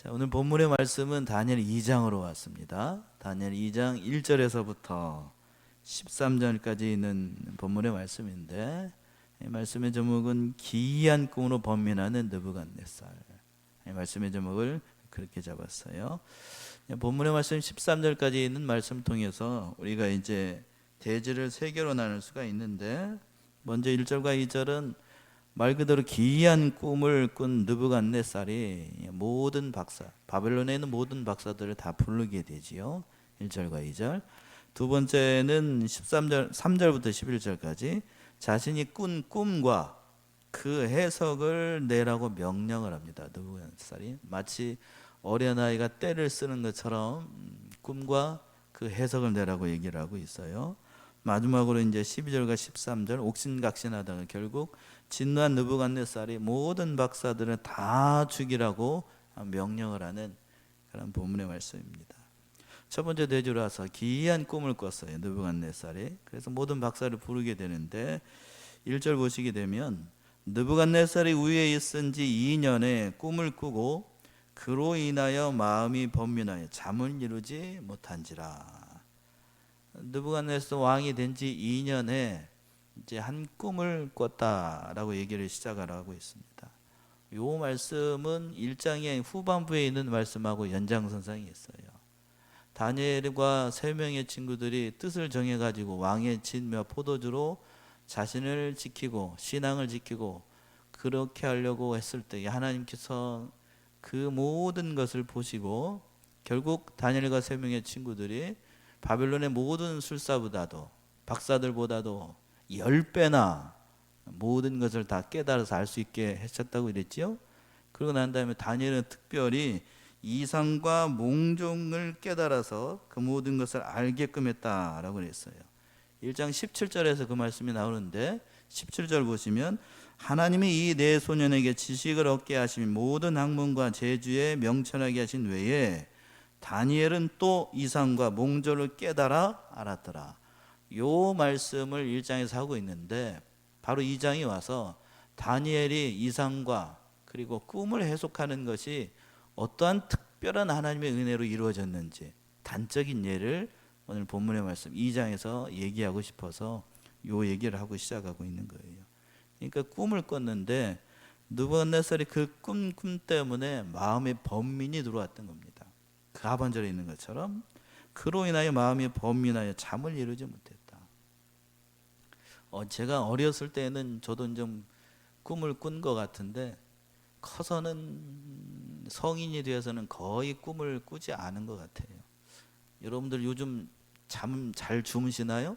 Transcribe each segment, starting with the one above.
자, 오늘 본문의 말씀은 다니엘 2장으로 왔습니다. 다니엘 2장 1절에서부터 13절까지 있는 본문의 말씀인데, 이 말씀의 제목은 기이한 꿈으로 번민하는 느부갓네살. 이 말씀의 제목을 그렇게 잡았어요. 본문의 말씀 13절까지 있는 말씀 통해서 우리가 이제 대지를 세 개로 나눌 수가 있는데, 먼저 1절과 2절은 말 그대로 기이한 꿈을 꾼 느부갓네살이 모든 박사, 바벨론에 있는 모든 박사들을 다 부르게 되지요. 1절과 2절. 두 번째는 13절, 3절부터 11절까지 자신이 꾼 꿈과 그 해석을 내라고 명령을 합니다. 느부갓네살이 마치 어린아이가 떼를 쓰는 것처럼 꿈과 그 해석을 내라고 얘기를 하고 있어요. 마지막으로 이제 12절과 13절 옥신각신하다가 결국 진노한 느부갓네살이 모든 박사들을 다 죽이라고 명령을 하는 그런 본문의 말씀입니다. 첫 번째 대지로 와서 기이한 꿈을 꿨어요, 느부갓네살이. 그래서 모든 박사를 부르게 되는데 1절 보시게 되면 느부갓네살이 위에 있은 지 2년에 꿈을 꾸고 그로 인하여 마음이 번민하여 잠을 이루지 못한지라. 느부갓네살 왕이 된 지 2년에 이제 한 꿈을 꿨다라고 얘기를 시작을 하고 있습니다. 이 말씀은 1장의 후반부에 있는 말씀하고 연장선상에 있어요. 다니엘과 3명의 친구들이 뜻을 정해가지고 왕의 진며 포도주로 자신을 지키고 신앙을 지키고 그렇게 하려고 했을 때 하나님께서 그 모든 것을 보시고 결국 다니엘과 3명의 친구들이 바벨론의 모든 술사보다도 박사들보다도 10배나 모든 것을 다 깨달아서 알 수 있게 하셨다고 그랬지요. 그러고 난 다음에 다니엘은 특별히 이상과 몽종을 깨달아서 그 모든 것을 알게끔 했다라고 그랬어요. 1장 17절에서 그 말씀이 나오는데 17절 보시면 하나님이 이 네 소년에게 지식을 얻게 하신 모든 학문과 재주에 명철하게 하신 외에 다니엘은 또 이상과 몽조를 깨달아 알았더라. 요 말씀을 1장에서 하고 있는데 바로 2장이 와서 다니엘이 이상과 그리고 꿈을 해석하는 것이 어떠한 특별한 하나님의 은혜로 이루어졌는지 단적인 예를 오늘 본문의 말씀 2장에서 얘기하고 싶어서 요 얘기를 하고 시작하고 있는 거예요. 그러니까 꿈을 꿨는데 느부갓네살이 그 꿈 때문에 마음에 번민이 들어왔던 겁니다. 그 하반절에 있는 것처럼 그로 인하여 마음이 번민하여 잠을 이루지 못했다. 제가 어렸을 때는 저도 좀 꿈을 꾼 것 같은데 커서는 성인이 되어서는 거의 꿈을 꾸지 않은 것 같아요. 여러분들 요즘 잠 잘 주무시나요?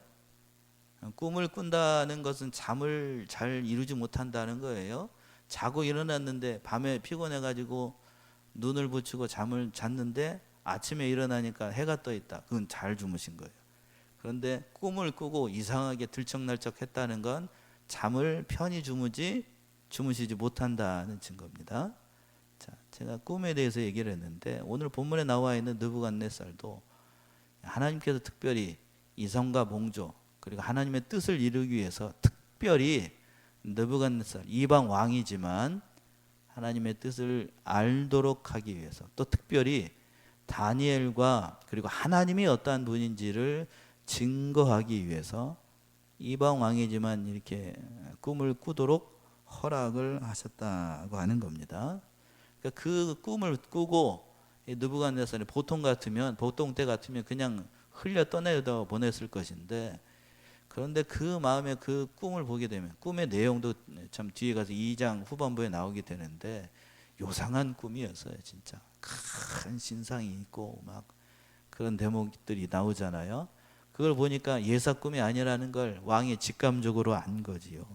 꿈을 꾼다는 것은 잠을 잘 이루지 못한다는 거예요. 자고 일어났는데 밤에 피곤해가지고 눈을 붙이고 잠을 잤는데 아침에 일어나니까 해가 떠 있다. 그건 잘 주무신 거예요. 그런데 꿈을 꾸고 이상하게 들쩍날쩍 했다는 건 잠을 편히 주무시지 못한다는 증거입니다. 자, 제가 꿈에 대해서 얘기를 했는데 오늘 본문에 나와 있는 느부갓네살도 하나님께서 특별히 이성과 봉조 그리고 하나님의 뜻을 이루기 위해서 특별히 느부갓네살 이방 왕이지만 하나님의 뜻을 알도록 하기 위해서 또 특별히 다니엘과 그리고 하나님이 어떠한 분인지를 증거하기 위해서 이방 왕이지만 이렇게 꿈을 꾸도록 허락을 하셨다고 하는 겁니다. 그러니까 그 꿈을 꾸고 느부갓네살이 보통 때 같으면 그냥 흘려 떠내다 보냈을 것인데 그런데 그 마음에 그 꿈을 보게 되면 꿈의 내용도 참 뒤에 가서 2장 후반부에 나오게 되는데 요상한 꿈이었어요. 진짜 큰 신상이 있고 막 그런 대목들이 나오잖아요. 그걸 보니까 예사 꿈이 아니라는 걸 왕이 직감적으로 안 거지요.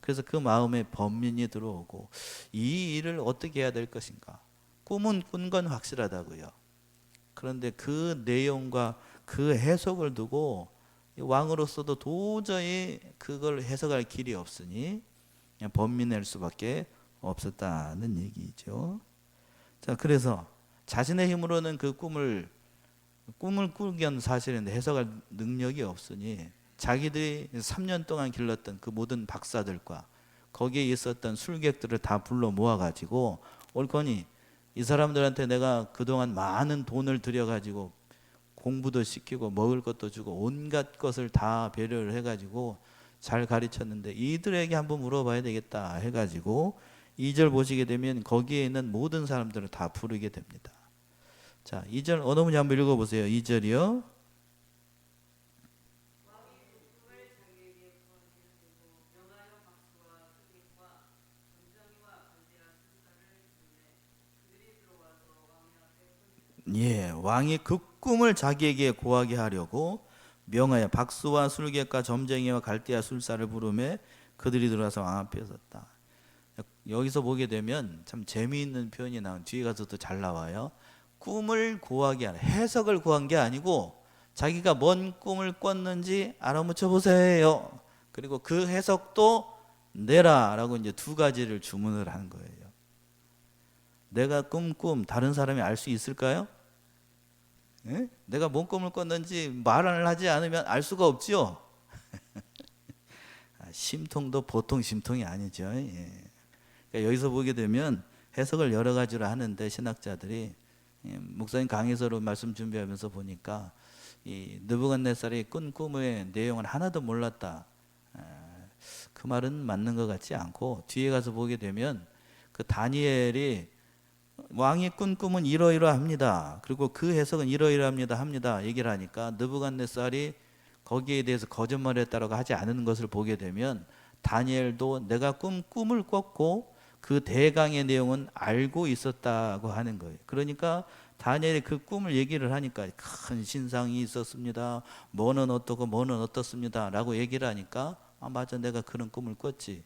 그래서 그 마음에 번민이 들어오고 이 일을 어떻게 해야 될 것인가. 꿈은 꾼 건 확실하다고요. 그런데 그 내용과 그 해석을 두고 왕으로서도 도저히 그걸 해석할 길이 없으니 그냥 번민할 수밖에 없었다는 얘기죠. 자, 그래서 자신의 힘으로는 그 꿈을 꾸긴 사실인데 해석할 능력이 없으니 자기들이 3년 동안 길렀던 그 모든 박사들과 거기에 있었던 술객들을 다 불러 모아가지고 옳거니 이 사람들한테 내가 그동안 많은 돈을 들여가지고 공부도 시키고 먹을 것도 주고 온갖 것을 다 배려를 해가지고 잘 가르쳤는데 이들에게 한번 물어봐야 되겠다 해가지고 2절 보시게 되면 거기에 있는 모든 사람들을 다 부르게 됩니다. 자, 2절 어느 분이 한번 읽어보세요. 2절이요. 예, 왕이 그 꿈을 자기에게 고하게 하려고 명하여 박수와 술객과 점쟁이와 갈대아 술사를 부르매 그들이 들어와서 왕 앞에 섰다. 여기서 보게 되면 참 재미있는 표현이 나온 뒤에 가서도 잘 나와요. 꿈을 고하게 하는, 해석을 구한 게 아니고 자기가 뭔 꿈을 꿨는지 알아맞혀 보세요. 그리고 그 해석도 내라라고 이제 두 가지를 주문을 한 거예요. 내가 꿈 다른 사람이 알 수 있을까요? 예? 내가 뭔 꿈을 꿨는지 말을 하지 않으면 알 수가 없죠. 심통도 보통 심통이 아니죠. 예. 그러니까 여기서 보게 되면 해석을 여러 가지로 하는데 신학자들이, 목사님 강의서로 말씀 준비하면서 보니까 이 느부갓네살이 꾼 꿈의 내용을 하나도 몰랐다. 그 말은 맞는 것 같지 않고 뒤에 가서 보게 되면 그 다니엘이 왕이 꾼 꿈은 이러이러합니다. 그리고 그 해석은 이러이러합니다 얘기를 하니까 느부갓네살이 거기에 대해서 거짓말했다라고 하지 않은 것을 보게 되면 다니엘도 내가 꿈을 꿨고 그 대강의 내용은 알고 있었다고 하는 거예요. 그러니까 다니엘이 그 꿈을 얘기를 하니까 큰 신상이 있었습니다. 뭐는 어떻고 뭐는 어떻습니다 라고 얘기를 하니까 맞아, 내가 그런 꿈을 꿨지.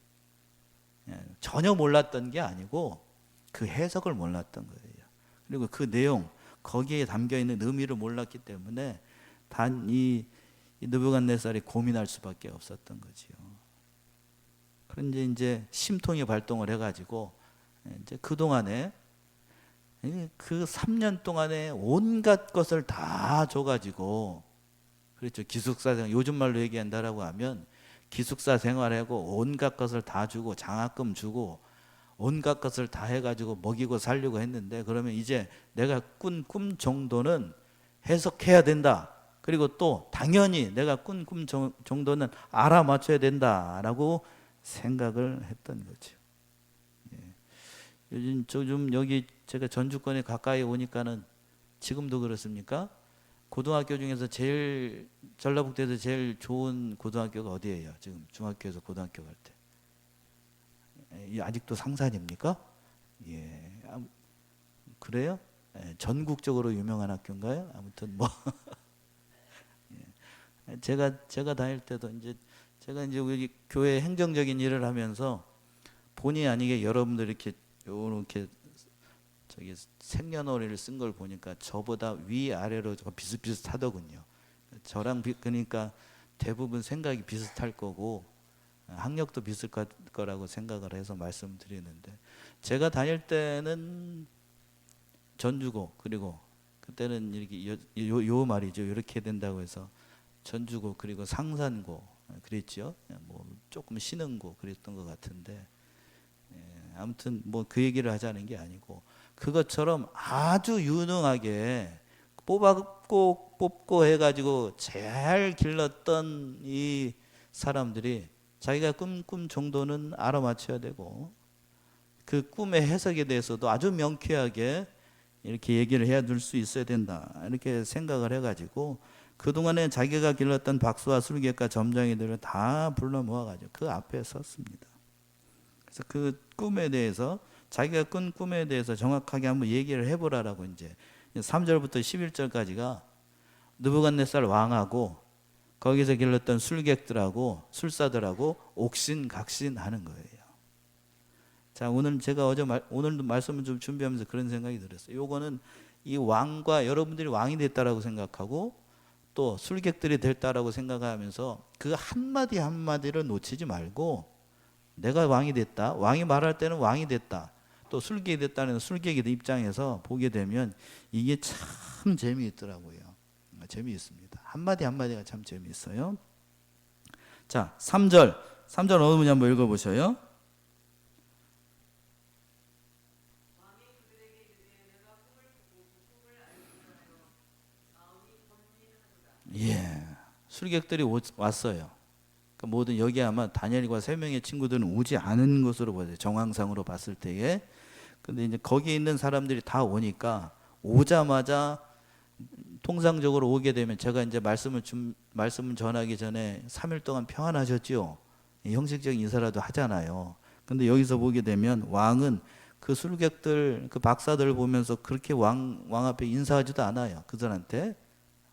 전혀 몰랐던 게 아니고 그 해석을 몰랐던 거예요. 그리고 그 내용, 거기에 담겨있는 의미를 몰랐기 때문에 이 느부갓네살이 고민할 수밖에 없었던 거지요. 그런데 이제 심통이 발동을 해가지고 이제 그 동안에 그 3년 동안에 온갖 것을 다 줘가지고, 그렇죠. 기숙사 생활, 요즘 말로 얘기한다라고 하면 기숙사 생활하고 온갖 것을 다 주고 장학금 주고 온갖 것을 다 해가지고 먹이고 살려고 했는데, 그러면 이제 내가 꾼 꿈 정도는 해석해야 된다. 그리고 또 당연히 내가 꾼 꿈 정도는 알아맞혀야 된다라고 생각을 했던 거죠. 예. 요즘 여기 제가 전주권에 가까이 오니까는 지금도 그렇습니까? 고등학교 중에서 제일 전라북도에서 제일 좋은 고등학교가 어디예요? 지금 중학교에서 고등학교 갈 때. 아직도 상산입니까? 예. 그래요? 예. 전국적으로 유명한 학교인가요? 아무튼 뭐 예. 제가 다닐 때도 제가 우리 교회 행정적인 일을 하면서 본의 아니게 여러분들 이렇게 저기 생년월일을 쓴 걸 보니까 저보다 위아래로 비슷비슷하더군요. 저랑 그러니까 대부분 생각이 비슷할 거고 학력도 비슷할 거라고 생각을 해서 말씀드리는데, 제가 다닐 때는 전주고, 그리고 그때는 이렇게 요 말이죠. 이렇게 된다고 해서 전주고 그리고 상산고 그랬죠. 뭐 조금 신흥고 그랬던 것 같은데, 아무튼 뭐 그 얘기를 하자는 게 아니고, 그것처럼 아주 유능하게 뽑고 해가지고 잘 길렀던 이 사람들이 자기가 꿈 정도는 알아맞혀야 되고, 그 꿈의 해석에 대해서도 아주 명쾌하게 이렇게 얘기를 해야 될 수 있어야 된다, 이렇게 생각을 해가지고 그동안에 자기가 길렀던 박수와 술객과 점장이들을 다 불러 모아가지고 그 앞에 섰습니다. 그래서 그 꿈에 대해서, 자기가 꾼 꿈에 대해서 정확하게 한번 얘기를 해보라라고 이제 3절부터 11절까지가 느부갓네살 왕하고 거기서 길렀던 술객들하고 술사들하고 옥신각신하는 거예요. 자, 오늘 제가 오늘도 말씀을 좀 준비하면서 그런 생각이 들었어요. 요거는 이 왕과 여러분들이 왕이 됐다라고 생각하고 또 술객들이 됐다라고 생각하면서 그 한마디 한마디를 놓치지 말고, 내가 왕이 됐다, 왕이 말할 때는 왕이 됐다, 또 술객이 됐다는 술객의 입장에서 보게 되면 이게 참 재미있더라고요. 재미있습니다. 한마디 한마디가 참 재미있어요. 자, 3절 어느 분이 한번 읽어보셔요. 술객들이 왔어요. 그러니까 모든 여기 아마 다니엘과 세 명의 친구들은 오지 않은 것으로 보여요. 정황상으로 봤을 때에. 근데 이제 거기 있는 사람들이 다 오니까 오자마자 통상적으로 오게 되면 제가 이제 말씀을 전하기 전에 3일 동안 평안하셨지요. 형식적인 인사라도 하잖아요. 근데 여기서 보게 되면 왕은 그 술객들, 그 박사들을 보면서 그렇게 왕 앞에 인사하지도 않아요. 그들한테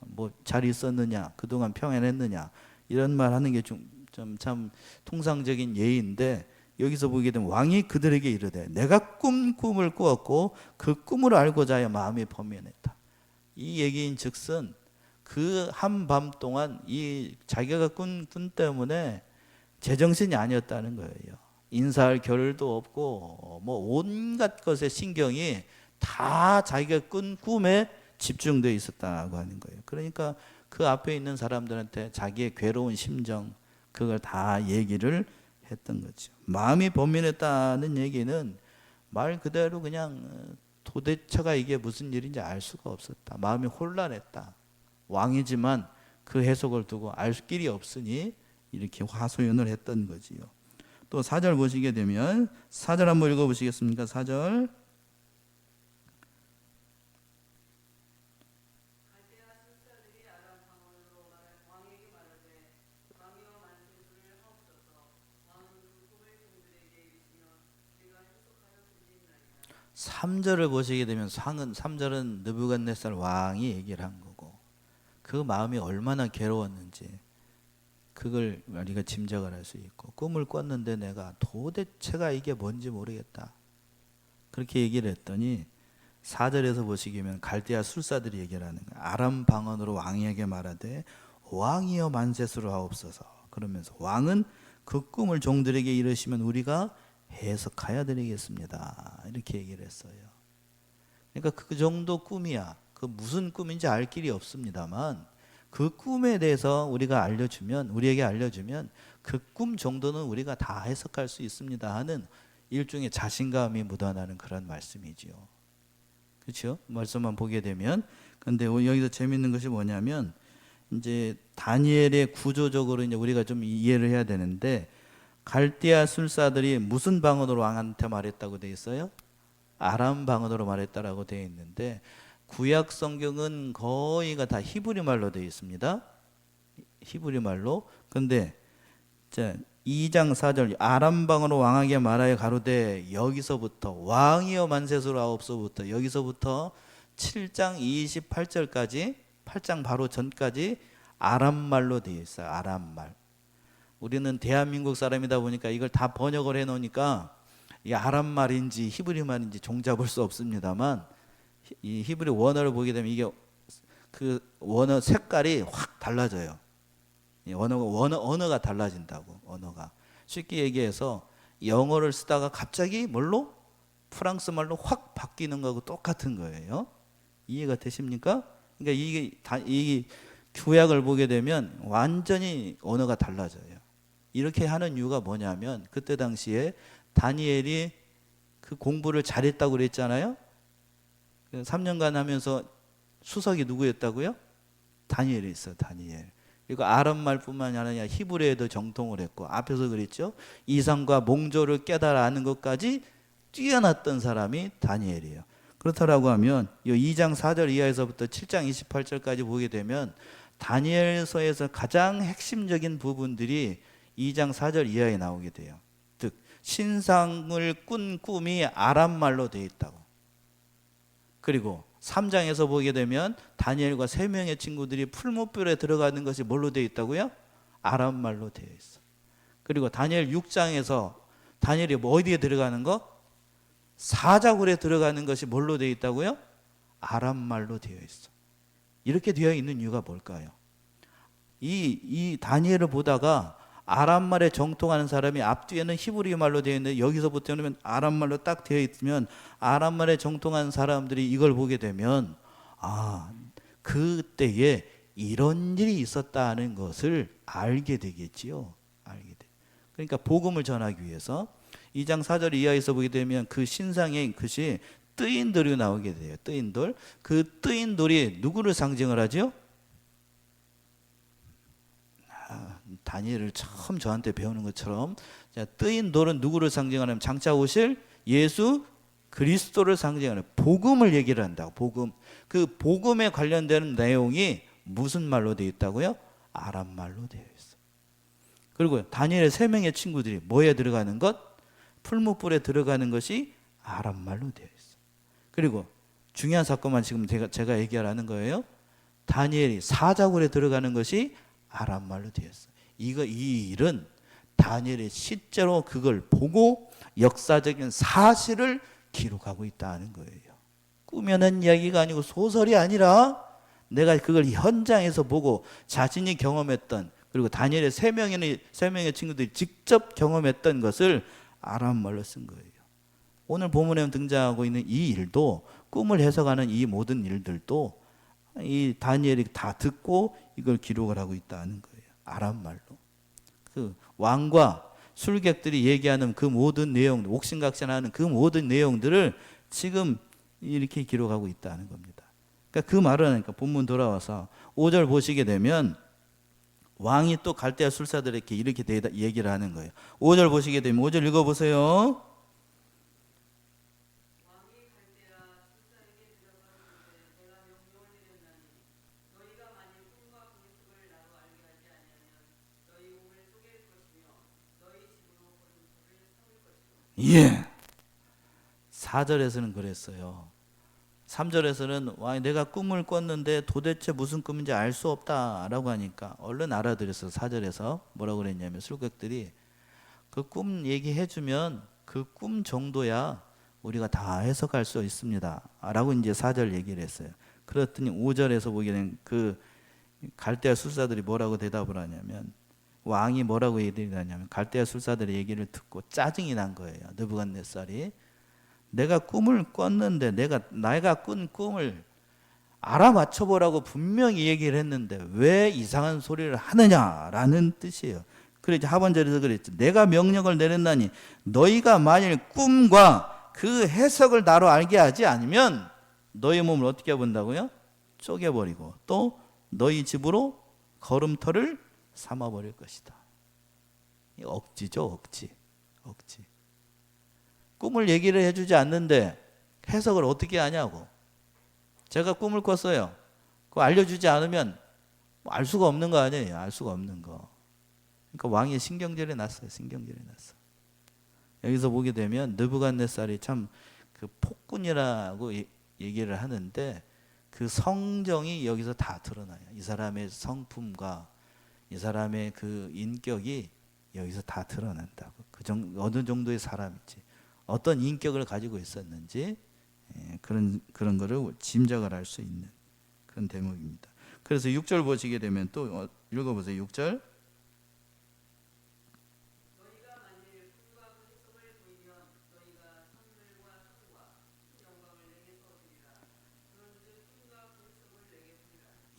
뭐 잘 있었느냐, 그동안 평안했느냐 이런 말 하는 게 좀 참 통상적인 예인데, 여기서 보게 되면 왕이 그들에게 이르되 내가 꿈을 꾸었고 그 꿈을 알고자 하여 마음이 번민했다. 이 얘기인 즉슨 그 한밤 동안 이 자기가 꾼 꿈 때문에 제정신이 아니었다는 거예요. 인사할 겨를도 없고 뭐 온갖 것에 신경이 다 자기가 꾼 꿈에 집중되어 있었다고 하는 거예요. 그러니까 그 앞에 있는 사람들한테 자기의 괴로운 심정 그걸 다 얘기를 했던 거죠. 마음이 번민했다는 얘기는 말 그대로 그냥 도대체가 이게 무슨 일인지 알 수가 없었다. 마음이 혼란했다. 왕이지만 그 해석을 두고 알 길이 없으니 이렇게 화소연을 했던 거지요. 또 4절 보시게 되면 4절 한번 읽어보시겠습니까? 4절. 삼절을 보시게 되면 3절은 느부갓네살 왕이 얘기를 한 거고, 그 마음이 얼마나 괴로웠는지 그걸 우리가 짐작을 할 수 있고, 꿈을 꿨는데 내가 도대체가 이게 뭔지 모르겠다 그렇게 얘기를 했더니 4절에서 보시게 되면 갈대아 술사들이 얘기를 하는 거예요. 아람 방언으로 왕에게 말하되 왕이여 만세수로 하옵소서. 그러면서 왕은 그 꿈을 종들에게 이르시면 우리가 해석하여 드리겠습니다. 이렇게 얘기를 했어요. 그러니까 그 정도 꿈이야. 그 무슨 꿈인지 알 길이 없습니다만 그 꿈에 대해서 우리에게 알려주면 그 꿈 정도는 우리가 다 해석할 수 있습니다 하는 일종의 자신감이 묻어나는 그런 말씀이지요. 그렇죠? 말씀만 보게 되면. 근데 여기서 재밌는 것이 뭐냐면 이제 다니엘의 구조적으로 이제 우리가 좀 이해를 해야 되는데, 갈대아 술사들이 무슨 방언으로 왕한테 말했다고 되어 있어요? 아람 방언으로 말했다라고 되어 있는데, 구약 성경은 거의가 다 히브리 말로 되어 있습니다. 히브리 말로. 근데 자 2장 4절 아람 방언으로 왕에게 말하여 가로되, 여기서부터 왕이여 만세수로 하옵소서부터 여기서부터 7장 28절까지 8장 바로 전까지 아람 말로 되어 있어요. 아람 말. 우리는 대한민국 사람이다 보니까 이걸 다 번역을 해 놓으니까 이 아람 말인지 히브리 말인지 종잡을 수 없습니다만, 이 히브리 원어를 보게 되면 이게 그 원어 색깔이 확 달라져요. 언어가 달라진다고. 언어가 쉽게 얘기해서 영어를 쓰다가 갑자기 뭘로? 프랑스 말로 확 바뀌는 거하고 똑같은 거예요. 이해가 되십니까? 그러니까 이 구약을 보게 되면 완전히 언어가 달라져요. 이렇게 하는 이유가 뭐냐면, 그때 당시에 다니엘이 그 공부를 잘했다고 그랬잖아요. 3년간 하면서 수석이 누구였다고요? 다니엘이 있어요. 다니엘. 그리고 아람말뿐만 아니라 히브리에도 정통을 했고, 앞에서 그랬죠. 이상과 몽조를 깨달아 아는 것까지 뛰어났던 사람이 다니엘이에요. 그렇다라고 하면 이 2장 4절 이하에서부터 7장 28절까지 보게 되면 다니엘서에서 가장 핵심적인 부분들이 2장 4절 이하에 나오게 돼요. 즉 신상을 꾼 꿈이 아람말로 되어 있다고. 그리고 3장에서 보게 되면 다니엘과 3명의 친구들이 풀무불에 들어가는 것이 뭘로 되어 있다고요? 아람말로 되어 있어. 그리고 다니엘 6장에서 다니엘이 어디에 들어가는 거? 사자굴에 들어가는 것이 뭘로 되어 있다고요? 아람말로 되어 있어. 이렇게 되어 있는 이유가 뭘까요? 이 다니엘을 보다가 아람말에 정통하는 사람이 앞뒤에는 히브리 말로 되어 있는데, 여기서부터는 아람말로 딱 되어 있으면 아람말에 정통한 사람들이 이걸 보게 되면 그때에 이런 일이 있었다는 것을 알게 되겠지요. 그러니까 복음을 전하기 위해서 2장 4절 이하에서 보게 되면 그 신상의 것이 뜨인 돌이 나오게 돼요. 뜨인 돌. 그 뜨인 돌이 누구를 상징을 하죠? 다니엘을 처음 저한테 배우는 것처럼 뜨인 돌은 누구를 상징하냐면 장차 오실 예수 그리스도를 상징하는 복음을 얘기를 한다고. 복음. 그 복음에 관련되는 내용이 무슨 말로 되어 있다고요? 아람말로 되어 있어요. 그리고 다니엘의 세 명의 친구들이 뭐에 들어가는 것? 풀무불에 들어가는 것이 아람말로 되어 있어요. 그리고 중요한 사건만 지금 제가 얘기하라는 거예요. 다니엘이 사자굴에 들어가는 것이 아람말로 되어 있어요. 이 일은 다니엘이 실제로 그걸 보고 역사적인 사실을 기록하고 있다는 거예요. 꾸며낸 이야기가 아니고 소설이 아니라 내가 그걸 현장에서 보고 자신이 경험했던, 그리고 다니엘의 세 명의 친구들이 직접 경험했던 것을 아람말로 쓴 거예요. 오늘 본문에 등장하고 있는 이 일도, 꿈을 해석하는 이 모든 일들도 이 다니엘이 다 듣고 이걸 기록을 하고 있다는 거예요. 아람말로. 그 왕과 술객들이 얘기하는 그 모든 내용, 옥신각신하는 그 모든 내용들을 지금 이렇게 기록하고 있다는 겁니다. 그러니까 그 말을 하니까 본문 돌아와서 5절 보시게 되면 왕이 또 갈대아 술사들에게 이렇게 얘기를 하는 거예요. 5절 보시게 되면 5절 읽어보세요. 예. 4절에서는 그랬어요. 3절에서는 왕이 내가 꿈을 꿨는데 도대체 무슨 꿈인지 알 수 없다라고 하니까 얼른 알아들었어요. 4절에서 뭐라고 그랬냐면 술객들이 그 꿈 얘기해주면 그 꿈 정도야 우리가 다 해석할 수 있습니다 라고 이제 4절 얘기를 했어요. 그랬더니 5절에서 보게 된 그 갈대아 술사들이 뭐라고 대답을 하냐면, 왕이 뭐라고 얘기를 하냐면 갈대아 술사들의 얘기를 듣고 짜증이 난 거예요. 느부갓네살이 내가 꿈을 꿨는데 내가 꾼 꿈을 알아맞혀 보라고 분명히 얘기를 했는데 왜 이상한 소리를 하느냐라는 뜻이에요. 그래서 하반절에서 그랬죠. 내가 명령을 내렸나니 너희가 만일 꿈과 그 해석을 나로 알게 하지 않으면 너희 몸을 어떻게 해본다고요? 쪼개버리고 또 너희 집으로 걸음터를 삼아버릴 것이다. 억지죠, 억지. 꿈을 얘기를 해주지 않는데 해석을 어떻게 하냐고. 제가 꿈을 꿨어요. 그거 알려주지 않으면 알 수가 없는 거 아니에요. 알 수가 없는 거. 그러니까 왕이 신경질이 났어요. 여기서 보게 되면 느부갓네살이 참 그 폭군이라고 얘기를 하는데 그 성정이 여기서 다 드러나요. 이 사람의 성품과 이 사람의 그 인격이 여기서 다 드러난다고. 어느 정도의 사람인지, 어떤 인격을 가지고 있었는지, 그런 거를 짐작을 할 수 있는 그런 대목입니다. 그래서 6절 보시게 되면 또 읽어보세요. 6절.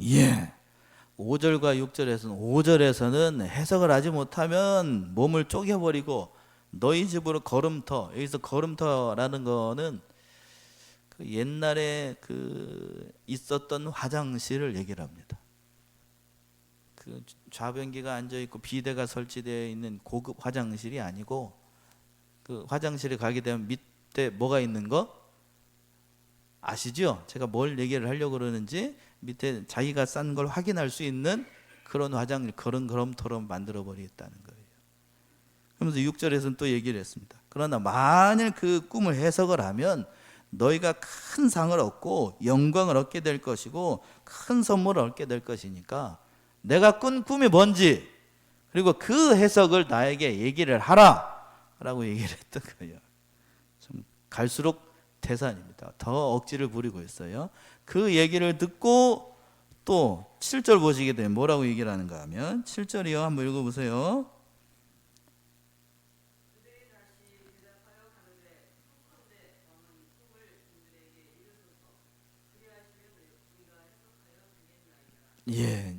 예. 5절과 6절에서는 해석을 하지 못하면 몸을 쪼개버리고 너희 집으로 걸음터. 여기서 걸음터라는 거는 그 옛날에 그 있었던 화장실을 얘기를 합니다. 그 좌변기가 앉아 있고 비대가 설치되어 있는 고급 화장실이 아니고, 그 화장실에 가게 되면 밑에 뭐가 있는 거 아시죠? 제가 뭘 얘기를 하려고 그러는지 밑에 자기가 싼 걸 확인할 수 있는 그런 화장실, 그런 걸음터로 만들어 버리겠다는 거예요. 그러면서 6절에서는 또 얘기를 했습니다. 그러나 만일 그 꿈을 해석을 하면 너희가 큰 상을 얻고 영광을 얻게 될 것이고 큰 선물을 얻게 될 것이니까 내가 꾼 꿈이 뭔지, 그리고 그 해석을 나에게 얘기를 하라 라고 얘기를 했던 거예요. 좀 갈수록 태산입니다. 더 억지를 부리고 있어요. 그 얘기를 듣고 또 7절 보시게 되면 뭐라고 얘기를 하는가 하면 7절이요. 한번 읽어보세요. 예,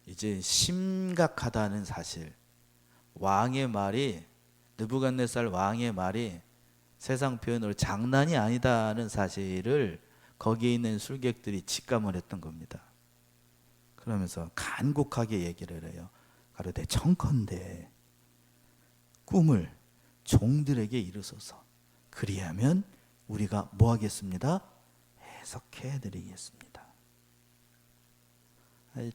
이제 심각하다는 사실. 왕의 말이, 느부갓네살 왕의 말이 세상 표현으로 장난이 아니다는 사실을 거기에 있는 술객들이 직감을 했던 겁니다. 그러면서 간곡하게 얘기를 해요. 가로되 청컨대 꿈을 종들에게 이르소서. 그리하면 우리가 뭐 하겠습니다? 해석해 드리겠습니다.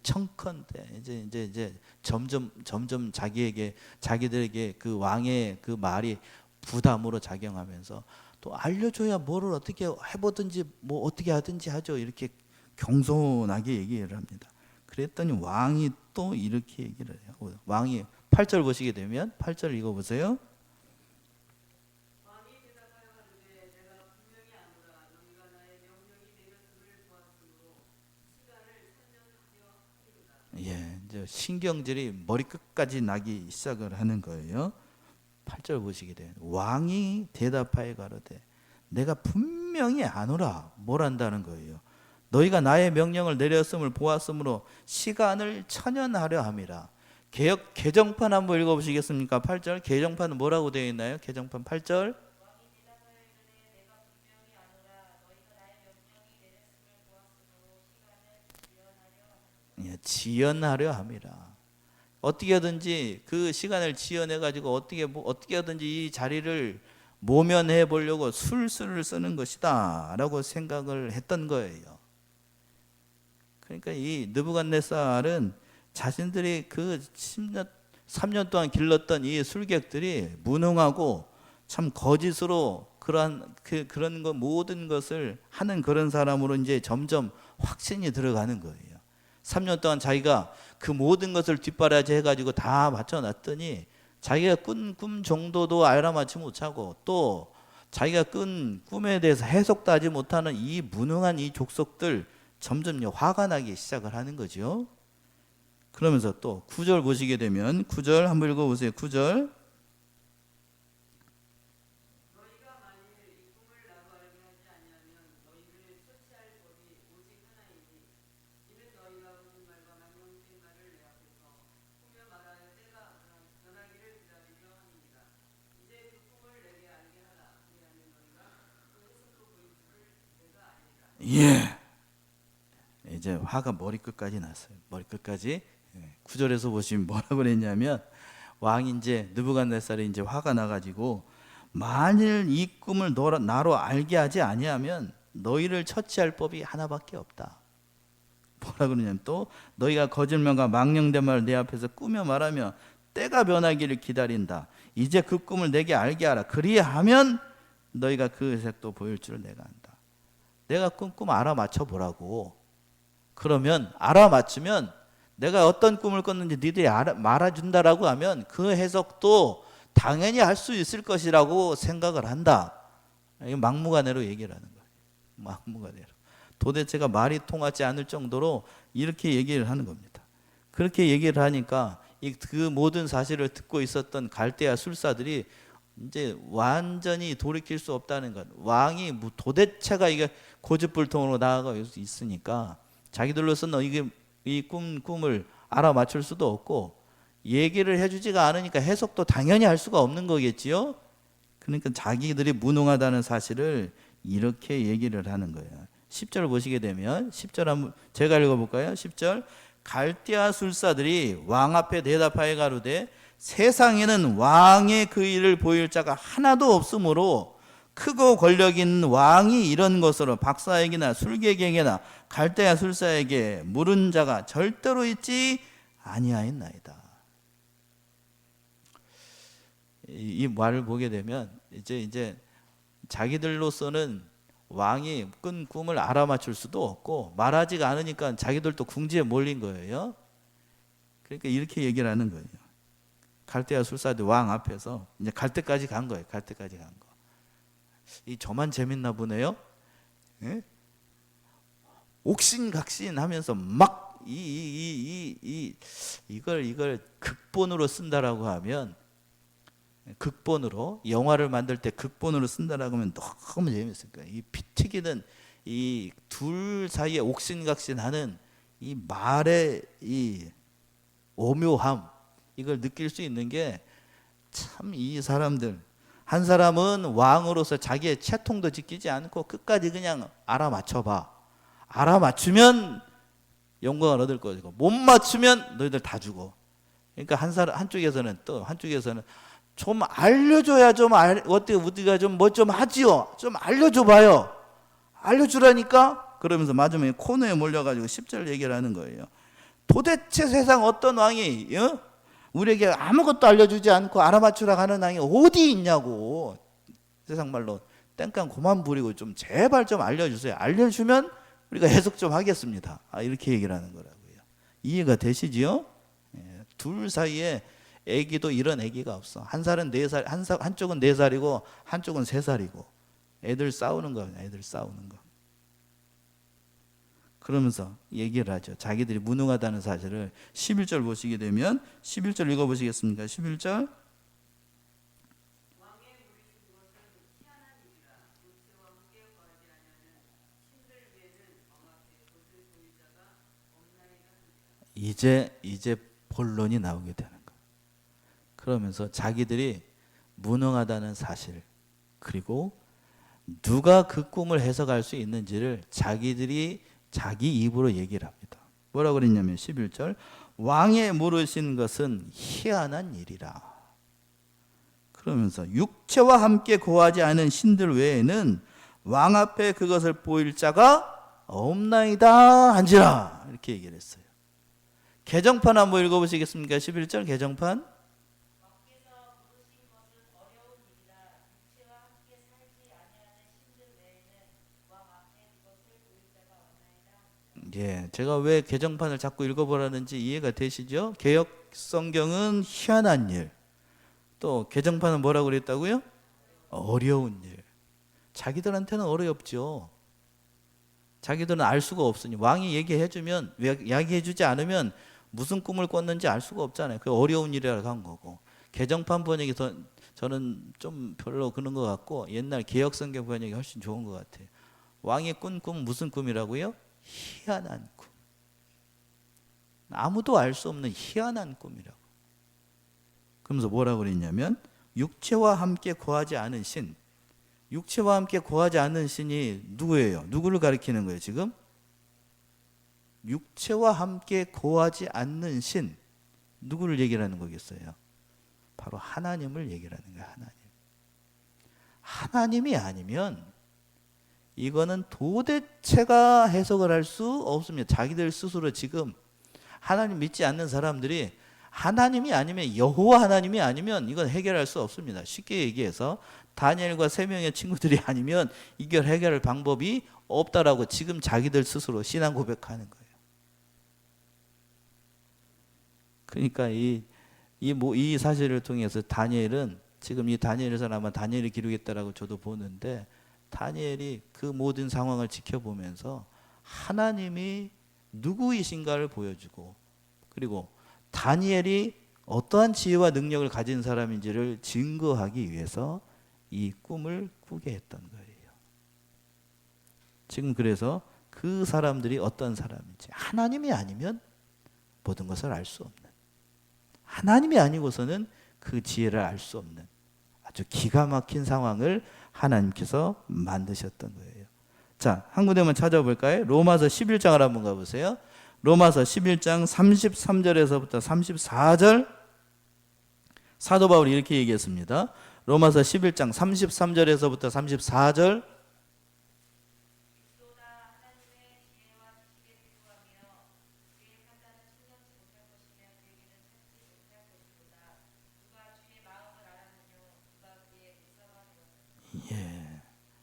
청컨대 이제 점점 자기들에게 그 왕의 그 말이 부담으로 작용하면서 또 알려줘야 뭐를 어떻게 해보든지 뭐 어떻게 하든지 하죠. 이렇게 경솔하게 얘기를 합니다. 그랬더니 왕이 또 이렇게 얘기를 해요. 왕이 8절 보시게 되면 8절 읽어보세요. 예, 이제 신경질이 머리끝까지 나기 시작을 하는 거예요. 8절 보시게 돼요. 왕이 대답하여 가로되 내가 분명히 아노라. 뭘 안다는 거예요? 너희가 나의 명령을 내렸음을 보았으므로 시간을 천연하려 함이라. 개정판 한번 읽어보시겠습니까? 8절 개정판은 뭐라고 되어 있나요? 개정판 8절 예, 지연하려 함이라. 어떻게 하든지 그 시간을 지연해 가지고 어떻게 하든지 이 자리를 모면해 보려고 술수를 쓰는 것이다라고 생각을 했던 거예요. 그러니까 이 느부갓네살은 자신들이 그 3년 동안 길렀던 이 술객들이 무능하고 참 거짓으로 그런 거 모든 것을 하는 그런 사람으로 이제 점점 확신이 들어가는 거예요. 3년 동안 자기가 그 모든 것을 뒷바라지 해가지고 다 맞춰놨더니 자기가 꾼 꿈 정도도 알아맞지 못하고 또 자기가 꾼 꿈에 대해서 해석도 하지 못하는 이 무능한 이 족속들 점점 화가 나기 시작을 하는 거죠. 그러면서 또 9절 보시게 되면 9절 한번 읽어보세요. 9절 예. 이제 화가 머리끝까지 났어요. 머리끝까지. 9절에서 보시면 뭐라고 그랬냐면 왕이 이제 느부갓네살이 이제 화가 나가지고 만일 이 꿈을 나로 알게 하지 아니하면 너희를 처치할 법이 하나밖에 없다. 뭐라 그러냐면 또 너희가 거짓말과 망령된 말을 내 앞에서 꾸며 말하며 때가 변하기를 기다린다. 이제 그 꿈을 내게 알게 하라. 그리하면 너희가 그 색도 보일 줄을 내가 안다. 내가 꿈 알아맞혀 보라고. 그러면 알아맞추면 내가 어떤 꿈을 꿨는지 니들이 말해준다라고 하면 그 해석도 당연히 할 수 있을 것이라고 생각을 한다. 이게 막무가내로 얘기를 하는 거예요. 막무가내로. 도대체가 말이 통하지 않을 정도로 이렇게 얘기를 하는 겁니다. 그렇게 얘기를 하니까 그 모든 사실을 듣고 있었던 갈대아 술사들이 이제 완전히 돌이킬 수 없다는 것. 왕이 도대체가 이게 고집불통으로 나아가고 있으니까 자기들로서는 이 꿈을 알아맞출 수도 없고 얘기를 해주지가 않으니까 해석도 당연히 할 수가 없는 거겠지요. 그러니까 자기들이 무능하다는 사실을 이렇게 얘기를 하는 거예요. 10절 보시게 되면 10절 한번 제가 읽어볼까요? 10절 갈대아 술사들이 왕 앞에 대답하여 가로되 세상에는 왕의 그 일을 보일 자가 하나도 없으므로 크고 권력 있는 왕이 이런 것으로 박사에게나 술객에게나 갈대아 술사에게 물은 자가 절대로 있지 아니하였나이다. 이 말을 보게 되면 이제 자기들로서는 왕이 꾼 꿈을 알아맞출 수도 없고 말하지가 않으니까 자기들도 궁지에 몰린 거예요. 그러니까 이렇게 얘기를 하는 거예요. 갈대아 술사들 왕 앞에서 이제 갈 때까지 간 거예요. 갈 때까지 간 거. 저만 재밌나 보네요. 예? 옥신각신하면서 막 이걸 극본으로 쓴다라고 하면 극본으로 영화를 만들 때 극본으로 쓴다라고 하면 너무 재밌을 거예요. 이 피 튀기는 이 둘 사이에 옥신각신하는 이 말의 이 오묘함 이걸 느낄 수 있는 게 참 이 사람들 한 사람은 왕으로서 자기의 채통도 지키지 않고 끝까지 그냥 알아맞혀봐. 알아맞추면 영광을 얻을 것이고 못 맞추면 너희들 다 죽어. 그러니까 한쪽에서는 좀 알려줘야 어떻게 우리가 좀 뭐 좀 하지요. 좀 알려줘봐요. 알려주라니까. 그러면서 마지막에 코너에 몰려가지고 10절 얘기를 하는 거예요. 도대체 세상 어떤 왕이 우리에게 아무것도 알려주지 않고 알아맞추라고 하는 왕이 어디 있냐고. 세상 말로 땡깡 그만 부리고 좀 제발 좀 알려주세요. 알려주면 우리가 해석 좀 하겠습니다. 이렇게 얘기를 하는 거라고요. 이해가 되시지요? 둘 사이에 애기도 이런 애기가 없어. 한쪽은 4살이고 한쪽은 3살이고 애들 싸우는 거예요. 애들 싸우는 거. 그러면서 얘기를 하죠. 자기들이 무능하다는 사실을 11절 보시게 되면 11절 읽어보시겠습니까? 11절 이제 본론이 나오게 되는 거예요. 그러면서 자기들이 무능하다는 사실, 그리고 누가 그 꿈을 해석할 수 있는지를 자기들이 자기 입으로 얘기를 합니다. 뭐라고 그랬냐면 11절 왕의 물으신 것은 희한한 일이라. 그러면서 육체와 함께 고하지 않은 신들 외에는 왕 앞에 그것을 보일 자가 없나이다 한지라. 이렇게 얘기를 했어요. 개정판 한번 읽어보시겠습니까? 11절 개정판. 예, 제가 왜 개정판을 자꾸 읽어보라는지 이해가 되시죠? 개역 성경은 희한한 일, 또 개정판은 뭐라고 그랬다고요? 어려운 일. 자기들한테는 어렵죠. 자기들은 알 수가 없으니 왕이 얘기해주면, 이야기해주지 않으면 무슨 꿈을 꿨는지 알 수가 없잖아요. 그 어려운 일이라고 한 거고. 개정판 번역이 저는 좀 별로 그런 것 같고 옛날 개역 성경 번역이 훨씬 좋은 것 같아요. 왕이 꾼 꿈 무슨 꿈이라고요? 희한한 꿈. 아무도 알 수 없는 희한한 꿈이라고. 그러면서 뭐라고 그랬냐면 육체와 함께 거하지 않은 신. 육체와 함께 거하지 않는 신이 누구예요? 누구를 가리키는 거예요 지금? 육체와 함께 거하지 않는 신. 누구를 얘기를 하는 거겠어요? 바로 하나님을 얘기를 하는 거예요. 하나님이 아니면 이거는 도대체가 해석을 할 수 없습니다. 자기들 스스로 지금 하나님 믿지 않는 사람들이 하나님이 아니면, 여호와 하나님이 아니면 이건 해결할 수 없습니다. 쉽게 얘기해서 다니엘과 3명의 친구들이 아니면 이걸 해결할 방법이 없다라고 지금 자기들 스스로 신앙 고백하는 거예요. 그러니까 이 사실을 통해서 다니엘은, 지금 이 다니엘에서는 아마 다니엘이 기록했다라고 저도 보는데, 다니엘이 그 모든 상황을 지켜보면서 하나님이 누구이신가를 보여주고, 그리고 다니엘이 어떠한 지혜와 능력을 가진 사람인지를 증거하기 위해서 이 꿈을 꾸게 했던 거예요. 지금 그래서 그 사람들이 어떤 사람인지, 하나님이 아니면 모든 것을 알 수 없는, 하나님이 아니고서는 그 지혜를 알 수 없는 아주 기가 막힌 상황을 하나님께서 만드셨던 거예요. 자, 한 군데만 찾아볼까요? 로마서 11장을 한번 가보세요. 로마서 11장 33절에서부터 34절, 사도 바울이 이렇게 얘기했습니다. 로마서 11장 33절에서부터 34절.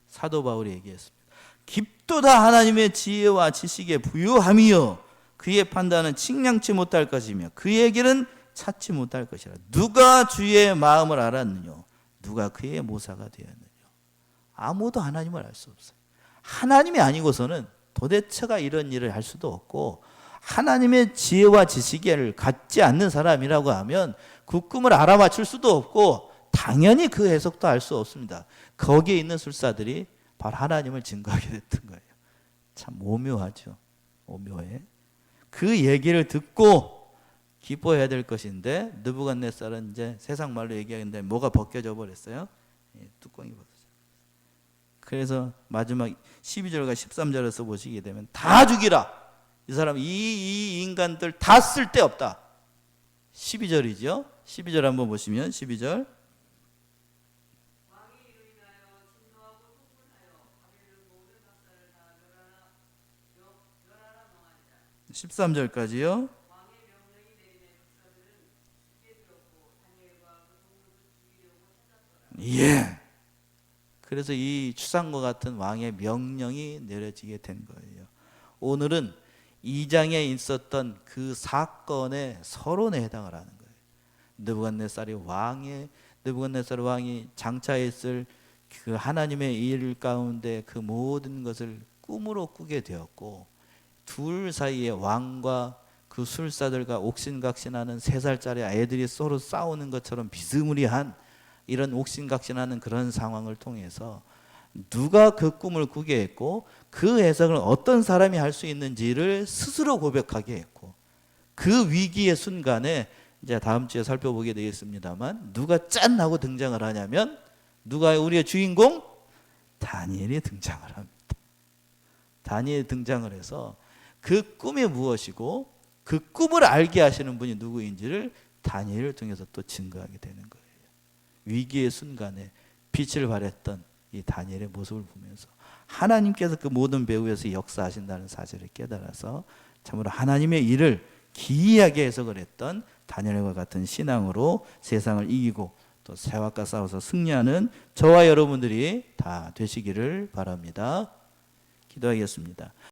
사도 바울이 얘기했습니다. 깊도다 하나님의 지혜와 지식에 부유함이요 그의 판단은 측량치 못할 것이며 그의 길은 찾지 못할 것이라. 누가 주의 마음을 알았느냐? 누가 그의 모사가 되었느냐? 아무도 하나님을 알 수 없어요. 하나님이 아니고서는 도대체가 이런 일을 할 수도 없고, 하나님의 지혜와 지식을 갖지 않는 사람이라고 하면 그 꿈을 알아맞힐 수도 없고 당연히 그 해석도 알 수 없습니다. 거기에 있는 술사들이 바로 하나님을 증거하게 됐던 거예요. 참 오묘하죠. 오묘해. 그 얘기를 듣고 기뻐해야 될 것인데 느부갓네살은 이제 세상 말로 얘기하는데 뭐가 벗겨져 버렸어요. 뚜껑이 벗어져. 그래서 마지막 12절과 13절에서 보시게 되면 다 죽이라. 이 사람 이 인간들 다 쓸데없다. 12절이죠. 12절 한번 보시면 12절. 13절까지요. 예. 그래서 이 추상과 같은 왕의 명령이 내려지게 된 거예요. 오늘은 2장에 있었던 그 사건의 서론에 해당을 하는 거예요. 느부갓네살 왕이 장차했을 그 하나님의 일 가운데 그 모든 것을 꿈으로 꾸게 되었고, 둘 사이에 왕과 그 술사들과 옥신각신하는 3살짜리 아이들이 서로 싸우는 것처럼 비스무리한 이런 옥신각신하는 그런 상황을 통해서 누가 그 꿈을 꾸게 했고 그 해석을 어떤 사람이 할 수 있는지를 스스로 고백하게 했고, 그 위기의 순간에 이제 다음 주에 살펴보게 되겠습니다만 누가 짠 하고 등장을 하냐면, 누가 우리의 주인공? 다니엘이 등장을 합니다. 다니엘이 등장을 해서 그 꿈이 무엇이고 그 꿈을 알게 하시는 분이 누구인지를 다니엘을 통해서 또 증거하게 되는 거예요. 위기의 순간에 빛을 발했던 이 다니엘의 모습을 보면서 하나님께서 그 모든 배후에서 역사하신다는 사실을 깨달아서 참으로 하나님의 일을 기이하게 해석을 했던 다니엘과 같은 신앙으로 세상을 이기고 또 세wak과 싸워서 승리하는 저와 여러분들이 다 되시기를 바랍니다. 기도하겠습니다.